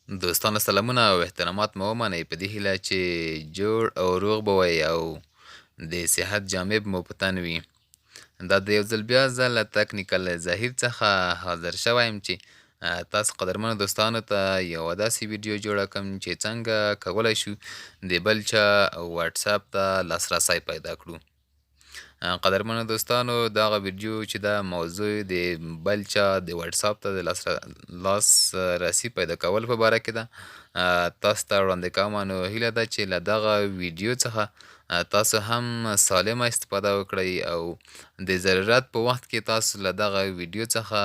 دوستانو سلامونه او احترامات مو ومنئ په دې هیله چې جوړ او روغ به وئ او د صحت جامې به مو په تن وي. دا د یو ځل بیا زه له تکنیکل ظهیر څخه حاضر شوی یم چې تاسو قدرمنو دوستانو ته یوه داسې ویډیو جوړه کړم چې څنګه کولی شو د بل چا واتساپ ته لاسرسی پیدا کړو. قدرمنو دوستانو دغه ویډیو چې دا موضوع د بل چا د واتساپ ته د لاسرسي پیدا کول په باره کې ده. تاسو ته وړاندې کوم نو هیله ده چې له دغه ویډیو څخه تاسو هم سالمه استفاده وکړئ او د ضرورت په وخت کې تاسو له دغه ویډیو څخه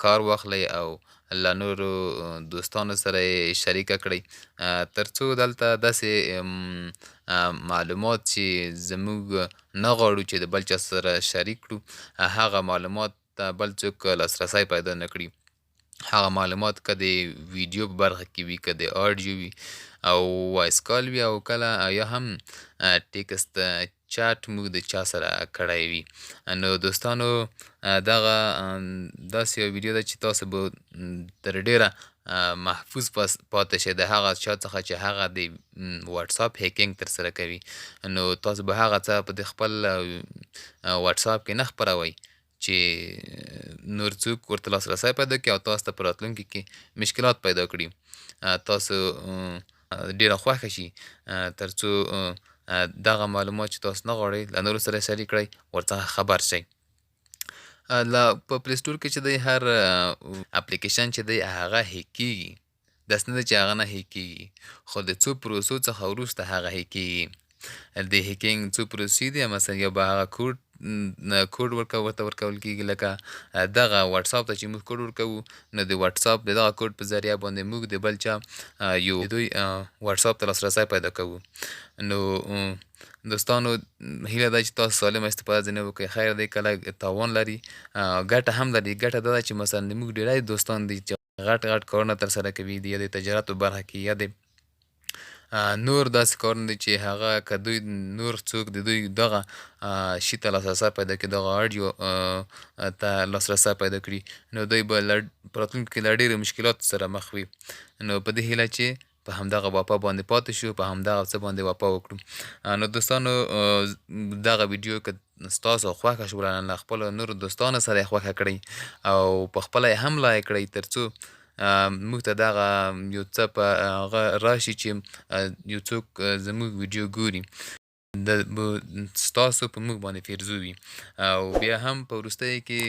کار واخلئ او له نورو دوستانو سره یې شریکه کړئ تر څو دلته داسې معلومات چې زموږ نه غواړو چې د بل چا سره شریک کړو هغه معلومات ته بل څوک لاسرسی پیدا نه کړي. هغه معلومات که د ویډیو په برخه کې وي که د آډیو وي او وایس کال وي او کله یا هم ټیکسټ چاټ موږ د چا سره کړی وي. نو دوستانو دغه داسې یو ویډیو ده چې تاسو به تر ډیره محفوظ پاتې شئ د هغه چا څخه چې هغه د واتساپ هیکینګ ترسره کوي. نو تاسو به هغه څه په د خپل واتساپ کې نه خپروئ چې نور څوک ورته لاسرسی پیدا کړي او تاسو ته په راتلونکي کې مشکلات پیدا کړي. تاسو ډیره خوښه شي تر څو دغه معلومات چې تاسو نه غواړئ له نورو سره شریک کړئ ورڅخه خبر شئ. په پلی سټور کې چې دی هر اپلیکیشن چې دی هغه هیک کیږي، داسې نه ده چې هغه نه هیک کیږي خو د څو پروسو څخه وروسته هغه هیک کیږي. د هیکینګ څو پروسې دي، مثلا یو به هغه کوډ ورته ورکول کیږي لکه دغه واتساپ ته چې موږ کوډ ورکوو نو د واتساپ د دغه کوډ په ذریعه باندې موږ د بل چا یو دوی واتساپ ته لاسرسی پیدا کوو. نو دوستانو هیله ده چې تاسو سالمه استفاده ځینې وکړئ. خیر دی کله تاوان لري ګټه هم لري. ګټه دا ده چې مثلا موږ ډیری دوستان دي چې غټ کارونه ترسره کوي یا د تجارت په برخه کې یا د نور داسې کارونه دي چې هغه که دوی نور څوک د دوی دغه شي ته لاسرسی پیدا کړي، دغه آډیو ته لاسرسی پیدا کړي نو دوی به په راتلونکي کې له ډېرو مشکلاتو سره مخ وي. نو په دې هیله چې په همدغه وفا باندې پاتې شو، په همدغه څه باندې وفا وکړو. نو دوستانو دغه ویډیو که ستاسو خوښه شوله له خپلو نورو دوستانو سره یې خوښه کړئ او په خپله یې هم لایک کړئ تر څو موږ ته دغه یو څه په هغه راشي چې یو څوک زموږ ویډیو ګوري ستاسو په موږ باندې پیرزو وي او بیا هم په وروستیو کې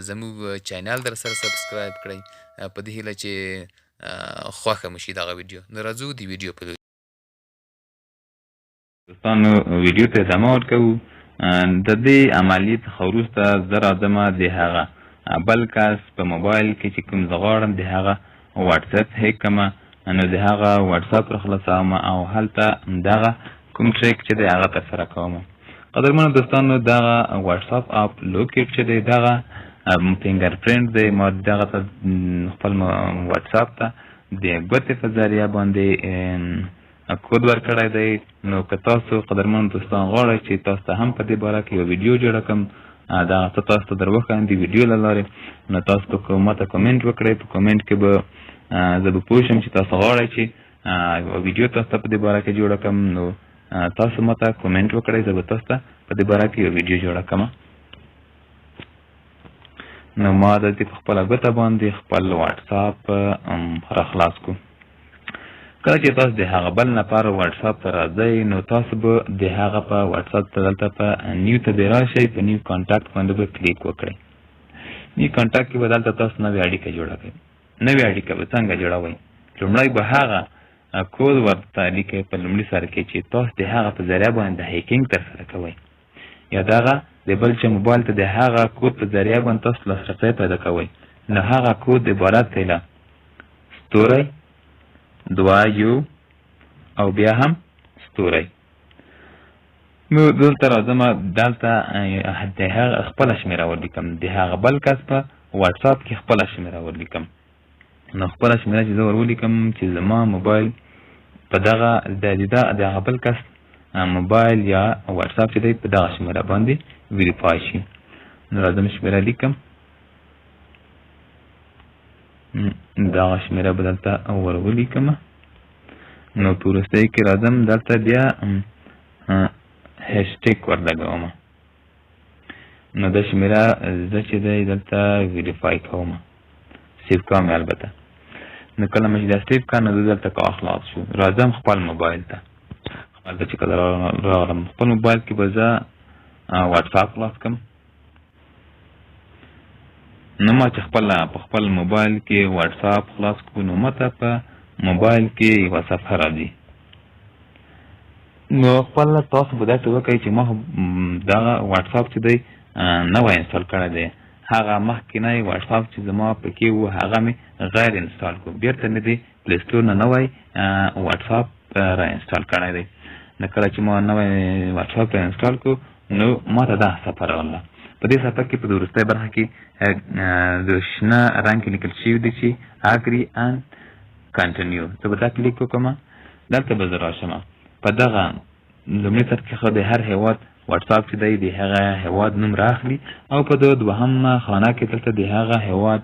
زموږ چینل در سره سبسکرایب کړئ په دې هیله چې خوښه مو شي دغه ویډیو. نو راځو د ویډیو په دوستانو ویډیو ته ادامه ورکوو. د دې عملیې څخه وروسته زه راځمه د هغه بل کس په موبایل کې چې کوم زه غواړم د هغه واتساپ هیک کړمه نو د هغه واتساپ راخلاصوم او هلته دغه کوم ټریک چې دی هغه ترسره کوم. قدرمنو دوستانو دغه واتساپ اپ لوکیټ چې دی دغه فینګر پرنټ دی. ما دغه ته خپل واتساپ ته د ګوتې په ذریعه باندې کود ورکړی دی. نو که تاسو قدرمنو دوستان غواړئ چې تاسو ته هم په دې باره کې یو ویډیو جوړه کړم دغه څه تاسو ته در وښایم د ویډیو له لارې نو تاسو به ما ته کمنټ وکړئ. په کمنټ کې به زه به پوه شم چې تاسو غواړئ چې ویډیو تاسو ته په دې باره کې جوړه کړم. نو تاسو ما ته کمنټ وکړئ، زه به تاسو ته په دې باره کې یو ویډیو جوړه کړم. نو ما دلته په خپله ګوته باندې خپل واتساپ راخلاص کړو. کله چې تاسو د هغه بل نفر واتساپ ته راځئ نو تاسو به د هغه په واتساپ ته دلته په نیو ته به راشئ، په نیو کانټاکټ باندې به کلیک وکړئ. نیو کانټاکټ کې به دلته تاسو نوې اړیکه جوړه کړئ. نوې اړیکه به څنګه جوړوئ؟ لومړی به هغه کود ورته لیکئ په لومړي سر کې چې تاسو د هغه په ذریعه باندې هیکینګ ترسره کوئ یا دغه د بل چا موبایل ته د هغه کود په ذریعه باندې تاسو لاسرسی پیدا کوئ. نو هغه کود عبارت دی له ستوری 2 یو او بیا هم ستوری. نو دلته راځم، دلته د هغه خپله شمېره ورلیکم، د هغه بل کس په واتساپ کې خپله شمېره ورلیکم. نو خپله شمېره چې زه ور ولیکم چې زما موبایل په دغه د هغه بل کس موبایل یا واتساپ چې دی په دغه شمېره باندې ویریفای شي. نو راځم شمېره لیکم. دغه شمېره به دلته ور ولیکمه. نو په وروستۍ کې راځم دلته بیا هیشټیګ ورلګومه. نو دا شمېره زه چې دی دلته ویریفای کومه، سیو کوم البته. نو کله مې چې دا سیو کړه نو زه دلته که خلاص شو. راځم خپل موبایل ته. هلته چې کله راغلم خپل موبایل کې به زه واټساپ خلاص کړم. نو ما چې په خپل موبایل کې واټساپ خلاص کړو نو ماته په موبایل کې یوه صفحه راځي. نو خپل تاسو به داسې وکړئ چې ما دغه واټساپ چې دی نوی انسټال کړی دی. هغه مخکینی واټساپ چې زما پکې و هغه مې غیر انسټال کړو. بیرته مې د پلی سټور نه نوی واټساپ را انسټال کړی دی. نو کله چې ما نوی واټساپ را انسټال کړو نو ما ته دا صفحه راغله. په دې صفحه کې په وروستۍ برخه کې د شنه رنګ کې لیکل شوي دي چې اګري اند کنټینیو. زه به دا کلیک وکړم. دلته به زه راشم. په دغه لومړي سطح کې خو د هر هېواد واټساپ چې دی د هغه هېواد نوم راخلي او په دوهمه خانه کې دلته د هغه هېواد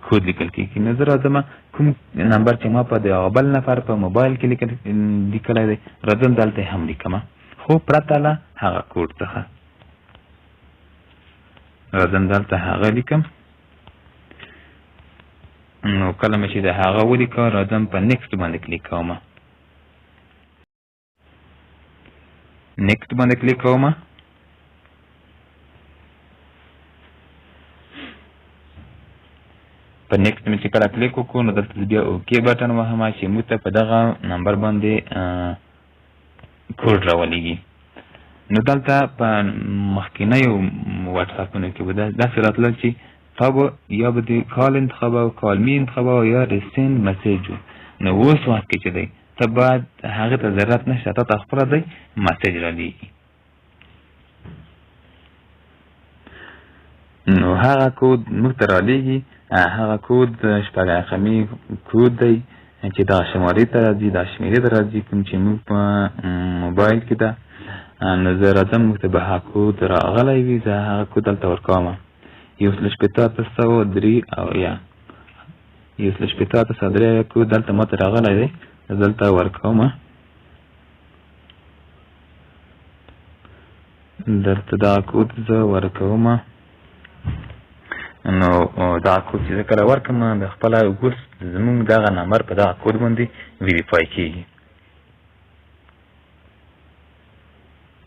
کود لیکل کېږي. نو زه راځم کوم نمبر چې ما په د بل نفر په موبایل کې لیکلی دی راځم دلته هم لیکم، خو پرته له هغه کوډ څخه. راځم دلته هغه لیکم. نو کله مې چې د هغه ولیکه راځم په نیکسټ باندې کلیک کوم. نیکسټ باندې کلیک کوم. په نیکسټ مې چې کله کلیک وکړو نو دلته بیا اوکې بټن وهم چې موږ ته په دغه نمبر باندې کوډ راولېږي. نو دلته په مخکینیو واټساپونو کې به داسې راتلل چې تا به یا به د کال انتخابه او کال می انتخابه او یا ریسنډ مسیج و. نو اوس وخت کې چې دی ته باید هغې ته ضرورت نشته، تا ته خپله دی مسیج رالیږي. نو هغه کود موږ ته رالیږي. هغه کود شپږ رقمي کود دی چې دغه شمارې ته راځي، دا شمېرې ته راځي کوم چې موږ په موبایل کې ده. نو زه راځم موږ ته به هغه کود راغلی وي. زه هغه کود دلته ورکوم. 1.803 کود دلته ماته راغلی دی. دلته ورکوم. دلته دغه کود زه ورکوم. نو دغه کود چې زه کله ورکړم د خپله اوس زموږ دغه نمبر په دغه کود باندې ویریفای کېږي.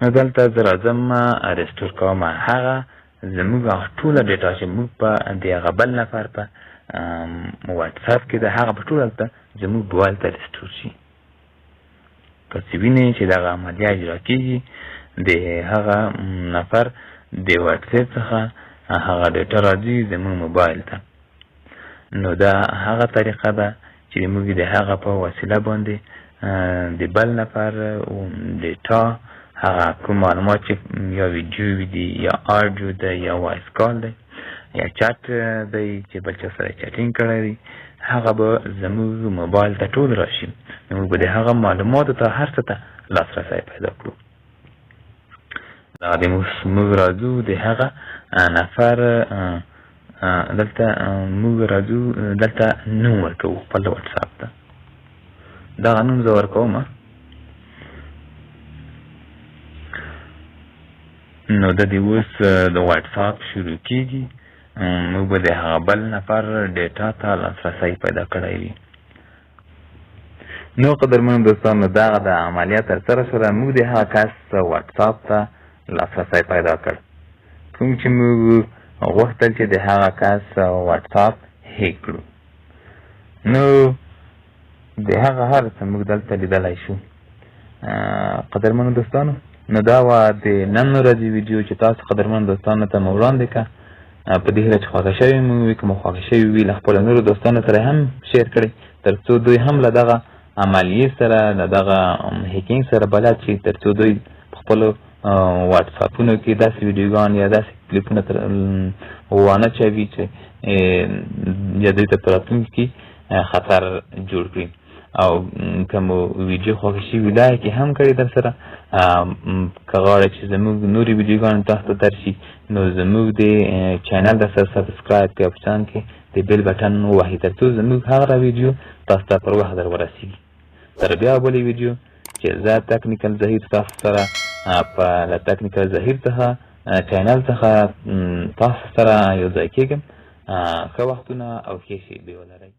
نو دلته زه راځم رسټور کوم. هغه زموږ هغه ټوله ډیټا چې موږ په د هغه بل نفر په واټساپ کې ده هغه به ټول هلته زموږ موبایل ته رسټور شي. که څه وینئ چې دغه عملیه اجرا کېږي د هغه نفر د واټساپ څخه هغه ډیټا راځي زموږ موبایل ته. نو دا هغه طریقه ده چې موږ د هغه په وسیله باندې د بل نفر ډیټا هغه کوم معلومات چې یا ویډیو دي یا آډیو ده یا وایس کال دی یا چاټ دی چې بل چا سره چاټینګ کړی دی هغه به زموږ موبایل ته ټول راشي. موږ به د هغه معلوماتو ته هر څه ته لاسرسی پیدا کړو. دا د موږ راځو د هغه نفر دلته موږ راځو دلته نوم ورکوو خپل واټساپ ته. دغه نوم زه ورکوم. نو د دې اوس د واټساپ شروع کېږي. موږ به د هغه بل نفر ډیټا ته لاسرسی پیدا کړی وي. نو قدرمنو دوستانو دغه د عملیات ترسره شوه. موږ د هغه کس واټساپ ته لاسرسی پیدا کړ کوم چې موږ غوښتل چې د هغه کس واټساپ هیک کړو. نو د هغه هر څه موږ دلته لیدلی شو. قدرمنو دوستانو نو دا وه د نن ورځې ویډیو چې تاسو قدرمنو دوستانو ته مو وړاندې کړه. په دې هیله چې خوښه شوې مو وي. که مو خوښه شوې وي له خپلو نورو دوستانو سره هم شیر کړئ تر څو دوی هم له دغه عملیې سره له دغه هیکینګ سره بلد شي، تر څو دوی په خپلو واټساپونو کې داسې ویډیوګان یا داسې کلیپونه وانه چوي چې یا دوی ته په راتلونکي کې خطر جوړ کړي. او که مو ویډیو خوښه شوي لایک یې هم کړئ در سره که غواړئ چې زموږ نورې ویډیوګانې تاسو ته درشي نو زموږ د چینل د سره سبسکرایب کړئ او په چان کې د بیل بټن ووهئ تر څو زموږ هغه ویډیو تاسو ته پر وخت در ورسېږي. تر بیا بلې ویډیو چې زه تکنیکل ظهیر تاسو سره له تکنیکل ظهیر څخه چینل څخه تاسو سره یو ځای کېږم. ښه وختونه او ښې شېبې ولرئ.